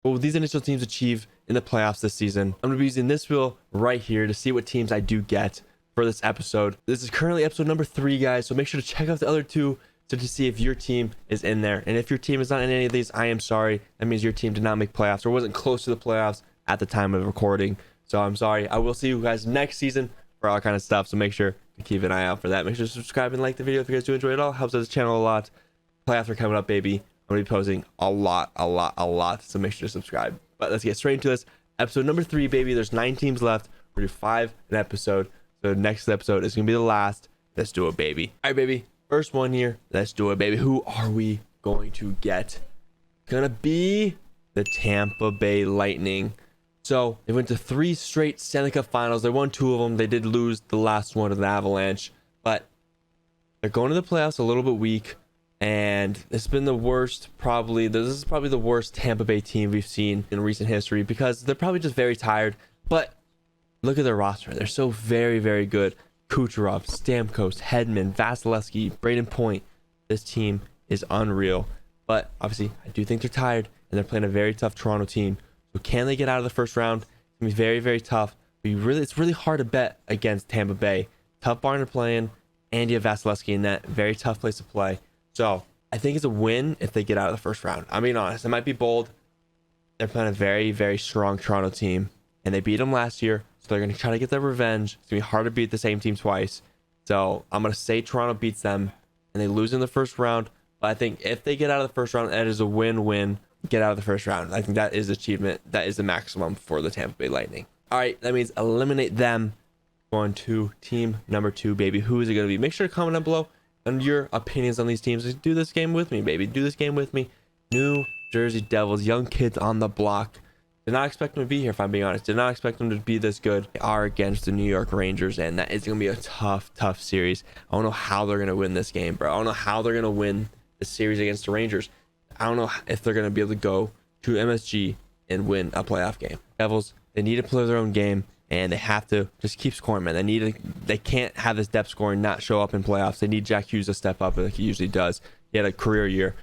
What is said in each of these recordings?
what will these NHL teams achieve in the playoffs this season? I'm going to be using this wheel right here to see what teams I do get for this episode. This is currently episode number 3, guys, so make sure to check out the other 2 to see if your team is in there. And if your team is not in any of these, I am sorry. That means your team did not make playoffs or wasn't close to the playoffs at the time of recording. So I'm sorry. I will see you guys next season for all kind of stuff. So make sure to keep an eye out for that. Make sure to subscribe and like the video if you guys do enjoy it all. Helps out the channel a lot. Playoffs are coming up, baby. I'm going to be posting a lot. So make sure to subscribe. But let's get straight into this. Episode number 3, baby. There's 9 teams left. We're going to do 5 an episode. So next episode is going to be the last. Let's do it, baby. All right, baby. First one here. Let's do it, baby. Who are we going to get? Gonna be the Tampa Bay Lightning. So they went to 3 straight Stanley Cup finals. They won 2 of them. They did lose the last one to the Avalanche, but they're going to the playoffs a little bit weak. And it's been the worst, this is probably the worst Tampa Bay team we've seen in recent history because they're probably just very tired. But look at their roster. They're so very good. Kucherov, Stamkos, Hedman, Vasilevsky, Braden Point. This team is unreal. But obviously, I do think they're tired, and they're playing a very tough Toronto team. So can they get out of the first round? It's going to be very tough. But it's really hard to bet against Tampa Bay. Tough barn to play in, and you have Vasilevsky in that. Very tough place to play. So I think it's a win if they get out of the first round. I'm being honest. It might be bold. They're playing a very strong Toronto team, and they beat them last year. So they're going to try to get their revenge. It's going to be hard to beat the same team twice. So I'm going to say Toronto beats them and they lose in the first round. But I think if they get out of the first round, that is a win-win. Get out of the first round. I think that is achievement. That is the maximum for the Tampa Bay Lightning. All right, that means eliminate them. Going to team number 2, baby. Who is it going to be? Make sure to comment down below on your opinions on these teams. Do this game with me, baby. Do this game with me. New Jersey Devils, young kids on the block. Did not expect them to be here, if I'm being honest. Did not expect them to be this good. They are against the New York Rangers, and that is going to be a tough series. I don't know how they're going to win this game, bro. I don't know how they're going to win the series against the Rangers. I don't know if they're going to be able to go to MSG and win a playoff game. Devils, they need to play their own game, and they have to just keep scoring, man. They can't have this depth scoring not show up in playoffs. They need Jack Hughes to step up like he usually does. He had a career year.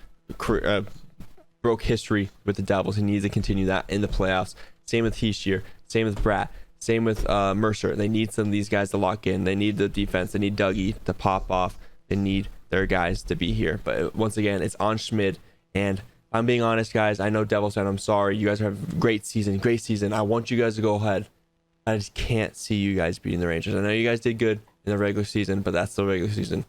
Broke history with the Devils. He needs to continue that in the playoffs. Same with Heishier, same with Bratt, same with Mercer. They need some of these guys to lock in. They need the defense. They need Dougie to pop off. They need their guys to be here. But once again, it's on Schmid. And I'm being honest, guys. I know Devils fan. I'm sorry. You guys have a great season. I want you guys to go ahead. I just can't see you guys beating the Rangers. I know you guys did good in the regular season, but that's the regular season.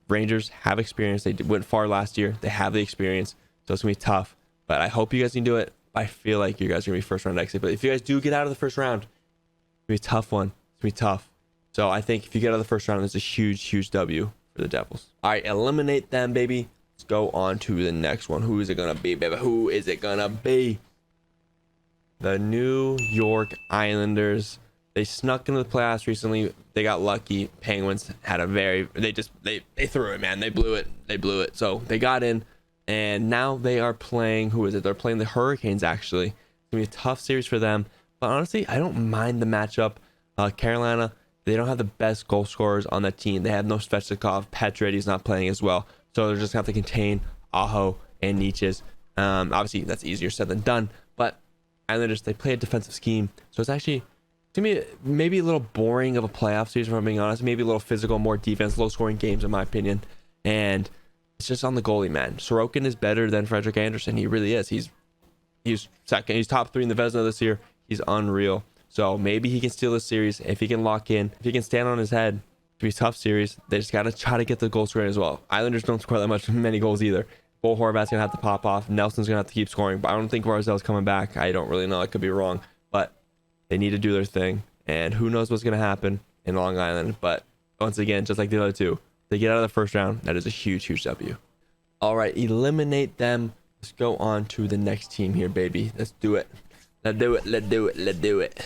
Rangers have experience. They went far last year. They have the experience. So it's going to be tough, but I hope you guys can do it. I feel like you guys are going to be first round exit, but if you guys do get out of the first round, it's going to be a tough one. It's going to be tough. So I think if you get out of the first round, it's a huge W for the Devils. All right, eliminate them, baby. Let's go on to the next one. Who is it going to be, baby? Who is it going to be? The New York Islanders. They snuck into the playoffs recently. They got lucky. Penguins had they threw it, man. They blew it. So they got in. And now they are playing, who is it? They're playing the Hurricanes, actually. It's going to be a tough series for them. But honestly, I don't mind the matchup. Carolina, they don't have the best goal scorers on that team. They have no Svechnikov. Pacioretty's not playing as well. So they're just going to have to contain Aho and Nietzsche's. Obviously, that's easier said than done. But Islanders, they play a defensive scheme. So it's actually, to me, maybe a little boring of a playoff series, if I'm being honest. Maybe a little physical, more defense, low-scoring games, in my opinion. And it's just on the goalie, man. Sorokin is better than Frederik Andersen. He really is. He's second. He's top 3 in the Vezina this year. He's unreal. So maybe he can steal this series if he can lock in. If he can stand on his head, it'll be a tough series. They just got to try to get the goal scoring as well. Islanders don't score that many goals either. Bo Horvat's going to have to pop off. Nelson's going to have to keep scoring. But I don't think Barzell's coming back. I don't really know. I could be wrong. But they need to do their thing. And who knows what's going to happen in Long Island. But once again, just like the other two, they get out of the first round. That is a huge W. All right, eliminate them. Let's go on to the next team here, baby. Let's do it. Let's do it.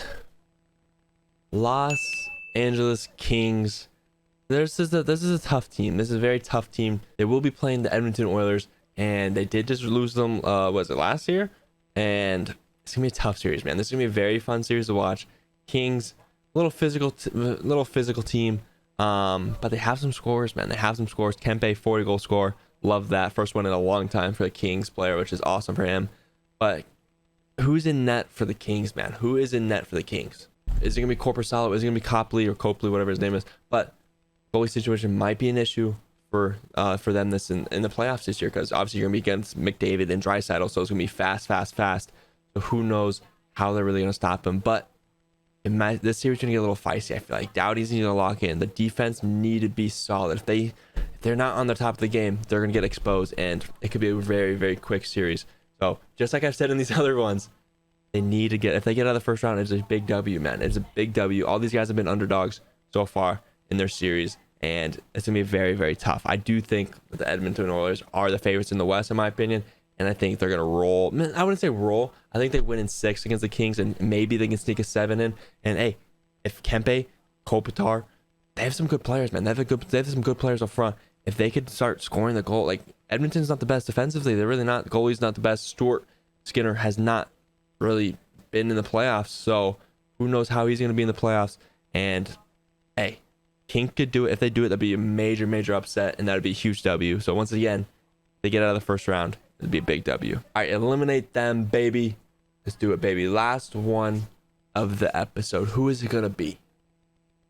Los Angeles Kings. This is a tough team. This is a very tough team. They will be playing the Edmonton Oilers, and they did just lose them. Was it last year? And it's gonna be a tough series, man. This is gonna be a very fun series to watch. Kings, little physical team. But they have some scores, man. They have some scores. Kempe, 40-goal score. Love that. First one in a long time for the Kings player, which is awesome for him. But who's in net for the Kings, man? Who is in net for the Kings? Is it gonna be Korpisalo? Is it gonna be Copley, whatever his name is? But goalie situation might be an issue for them this in the playoffs this year, because obviously you're gonna be against McDavid and Draisaitl, so it's gonna be fast. So who knows how they're really gonna stop him? But this series gonna get a little feisty. I feel like Doughty's need to lock in. The defense need to be solid. If they're not on the top of the game, they're gonna get exposed, and it could be a very, very quick series. So just like I've said in these other ones, they need to get, if they get out of the first round, it's a big W, man. It's a big W. All these guys have been underdogs so far in their series, and it's gonna be very, very tough. I do think the Edmonton Oilers are the favorites in the West, in my opinion, and I think they're gonna roll. I wouldn't say roll. I think they win in 6 against the Kings, and maybe they can sneak a 7 in. And hey, if Kempe, Kopitar, they have some good players, man. They have some good players up front. If they could start scoring the goal, like, Edmonton's not the best defensively. They're really not. The goalie's not the best. Stuart Skinner has not really been in the playoffs, so who knows how he's going to be in the playoffs. And hey, King could do it. If they do it, that'd be a major upset, and that'd be a huge W. So once again, if they get out of the first round, it'd be a big W. All right, eliminate them, baby. Let's do it, baby. Last one of the episode. Who is it going to be?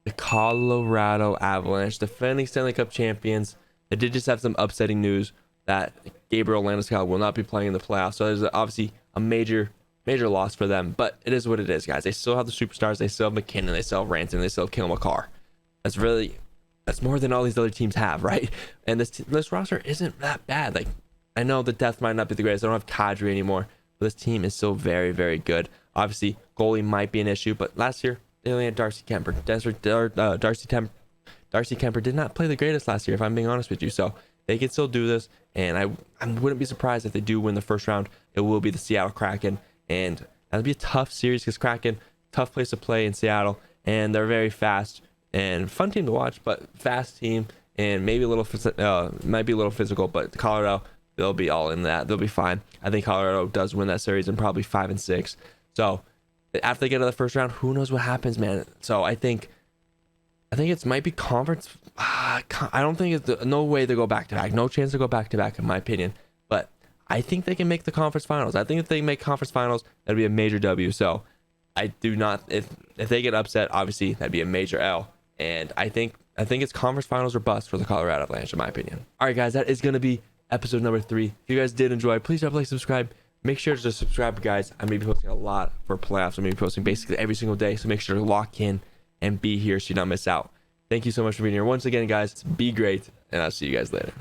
The Colorado Avalanche, defending Stanley Cup champions. They did just have some upsetting news that Gabriel Landeskog will not be playing in the playoffs. So there's obviously a major loss for them. But it is what it is, guys. They still have the superstars. They still have McKinnon. They still have Rantanen. They still have Kale McCarr. That's more than all these other teams have, right? And this roster isn't that bad. Like, I know the depth might not be the greatest. I don't have Kadri anymore, but this team is still very, very good. Obviously, goalie might be an issue, but last year they only had Darcy Kemper. Darcy Kemper did not play the greatest last year, if I'm being honest with you. So they can still do this, and I wouldn't be surprised if they do win the first round. It will be the Seattle Kraken, and that'll be a tough series because Kraken, tough place to play in Seattle, and they're very fast and fun team to watch, but fast team, and maybe might be a little physical. But Colorado, they'll be all in that. They'll be fine. I think Colorado does win that series in probably 5 and 6. So after they get to the first round, who knows what happens, man. So I think it might be conference. I don't think it's no way to go back to back. No chance to go back to back, in my opinion. But I think they can make the conference finals. I think if they make conference finals, that'd be a major W. So I do not. If they get upset, obviously that'd be a major L. And I think it's conference finals or bust for the Colorado Avalanche, in my opinion. All right, guys, that is gonna be episode number 3. If you guys did enjoy, please drop a like, subscribe. Make sure to subscribe, guys. I'm gonna be posting a lot for playoffs. I'm gonna be posting basically every single day. So make sure to lock in and be here so you don't miss out. Thank you so much for being here. Once again, guys, be great, and I'll see you guys later.